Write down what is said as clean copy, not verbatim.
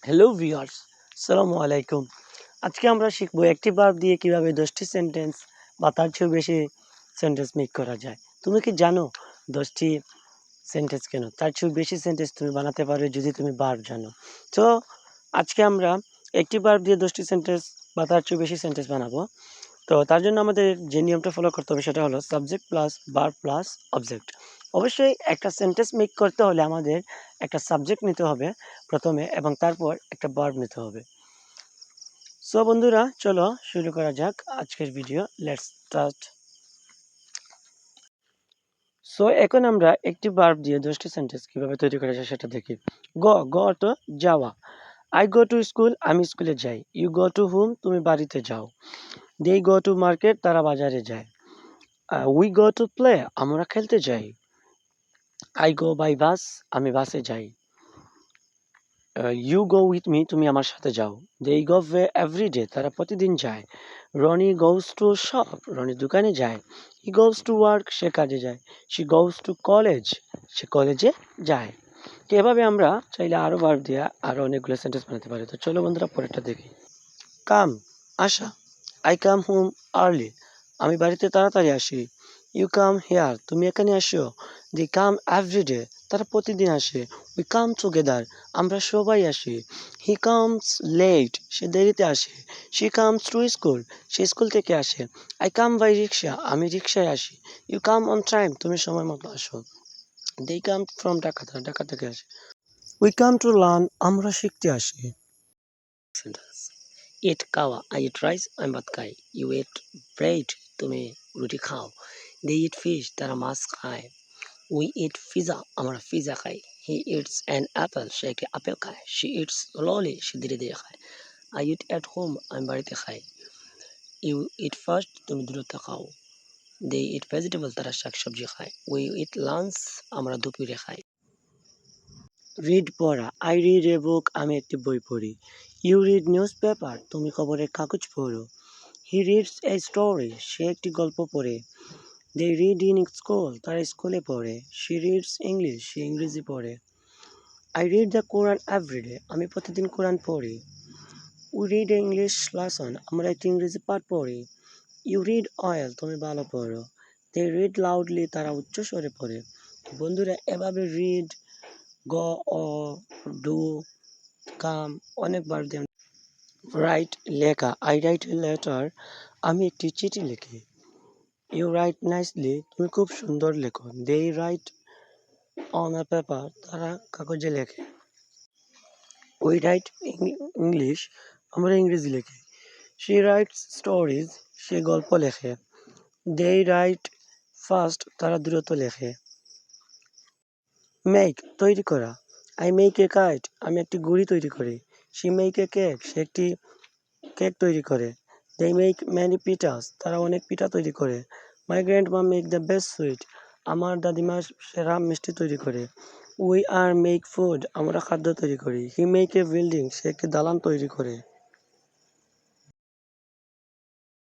Hello viewers, আসসালামু আলাইকুম। আজকে আমরা শিখবো একটি ভার্ব দিয়ে কিভাবে 10টি সেন্টেন্স বা তার চেয়েও বেশি সেন্টেন্স মেক করা যায়। তুমি কি জানো 10টি সেন্টেন্স কেন? তার চেয়েও বেশি সেন্টেন্স তুমি বানাতে পারবে যদি তুমি ভার্ব জানো। তো আজকে আমরা একটি ভার্ব দিয়ে 10টি সেন্টেন্স বা তার চেয়েও বেশি সেন্টেন্স বানাবো। তো তার জন্য আমাদের যে নিয়মটা ফলো করতে হবে সেটা হলো subject plus verb plus object. অবশ্যই একটা সেন্টেন্স মেক করতে হলে আমাদের একটা সাবজেক্ট নিতে হবে প্রথমে এবং তারপর একটা ভার্ব নিতে হবে। সো বন্ধুরা, চলো শুরু করা যাক আজকের ভিডিও। Let's start. সো এখন আমরা একটি ভার্ব দিয়ে 10টি সেন্টেন্স কিভাবে তৈরি করা যায় সেটা দেখি। গো অর্থ যাওয়া। আই গো টু স্কুল, আমি স্কুলে যাই। ইউ গো টু হোম, তুমি বাড়িতে যাও। দে গো টু মার্কেট, তারা বাজারে যায়। উই গো টু প্লে, আমরা খেলতে যাই। আই গো বাই বাস, আমি বাসে যাই। ইউ গো উইথ মি, তুমি আমার সাথে যাও। দে গো এভরি ডে, তারা প্রতিদিন যায়। Roni goes to shop, Roni দোকানে যায়। হি গোজ টু ওয়ার্ক, সে কাজে যায়। শি গোজ টু কলেজ, সে কলেজে যায়। তো এভাবে আমরা চাইলে আরও বার দিয়ে আরও অনেকগুলো সেন্টেন্স বানাতে পারি। তো চলো বন্ধুরা পরেরটা দেখি। কাম, আসা। আই কাম হোম আর্লি, আমি বাড়িতে তাড়াতাড়ি আসি। ইউ কাম হেয়ার, তুমি এখানে আসো। দি কাম এভরিডে, তারা প্রতিদিন আসে। উই কাম টুগেদার, আমরা সবাই আসি। হি কামস লেট, সে দেরিতে আসে। She comes to school, say school থেকে আসে। আই কাম বাই রিক্সা, আমি রিক্সায় আসি। ইউ কাম অন টাইম, তুমি সময় মতো আসো। দে কাম ফ্রম ঢাকা, তারা ঢাকা থেকে আসে। উই কাম টু লার্ন, আমরা শিখতে আসি। সেন্টেন্স ইট খাওয়া, আই ইট রাইস, আমি ভাত খাই। ইউ ইট ব্রেড, তুমি রুটি খাও। দে ইট ফিশ, তারা মাছ খায়। উই ইট পিজা, আমরা পিজা খাই। হি ইটস অ্যান অ্যাপেল, সে একটি আপেল খায়। শি ইটস স্লোলি, সে ধীরে ধীরে খায়। আই ইট অ্যাট হোম, আমি বাড়িতে খাই। ইউ ইট ফার্স্ট, তুমি দূরত্ব খাও। দে ইট ভেজিটেবল, তারা শাকসবজি খায়। উই ইট লাঞ্চ, আমরা দুপুরে খাই। রিড পড়া, আই রিড এ বুক, আমি একটি বই পড়ি। ইউ রিড নিউজ পেপার, তুমি খবরের কাগজ পড়ো। হি রিডস এ স্টোরি, সে একটি গল্প পড়ে। দে রিড ইন স্কুল, তারা স্কুলে পড়ে। শি রিডস ইংলিশ, সে ইংরেজি পড়ে। I read the Quran everyday, আমি প্রতিদিন কোরআন পড়ি। উই রিড ইংলিশ লেসন, আমরা একটি ইংরেজি পাঠ পড়ি। ইউ রিড অয়েল, তুমি ভালো পড়ো। দে রিড লাউডলি, তারা উচ্চস্বরে পড়ে। বন্ধুরা, এভাবে রিড, গ, অ, ডু, কাম অনেকবার দিয়ে রাইট লেখা। আই রাইট এ লেটার, আমি একটি চিঠি লিখি। ইউ রাইট নাইসলি, তুমি খুব সুন্দর লেখো। দে রাইট অন আ পেপার, তারা কাগজে লেখে। উই রাইট ইংলিশ, আমরা ইংরেজি লিখি। শি রাইটস স্টোরিজ, সে গল্প লেখে। দে রাইট ফাস্ট, তারা দ্রুত লেখে। মেক, তৈরি করা। আই মেক এ কাইট, আমি একটি ঘুড়ি তৈরি করি। শি মেক এ কেক, সে একটি কেক তৈরি করে। দে মেক ম্যানি পিঠাস, তারা অনেক পিঠা তৈরি করে। মাই গ্র্যান্ড মা মেক দ্য বেস্ট সুইট, আমার দাদিমা সেরা মিষ্টি তৈরি করে। উই আর মেক ফুড, আমরা খাদ্য তৈরি করি। হি মেক এ বিল্ডিং, সে একটি দালান তৈরি করে।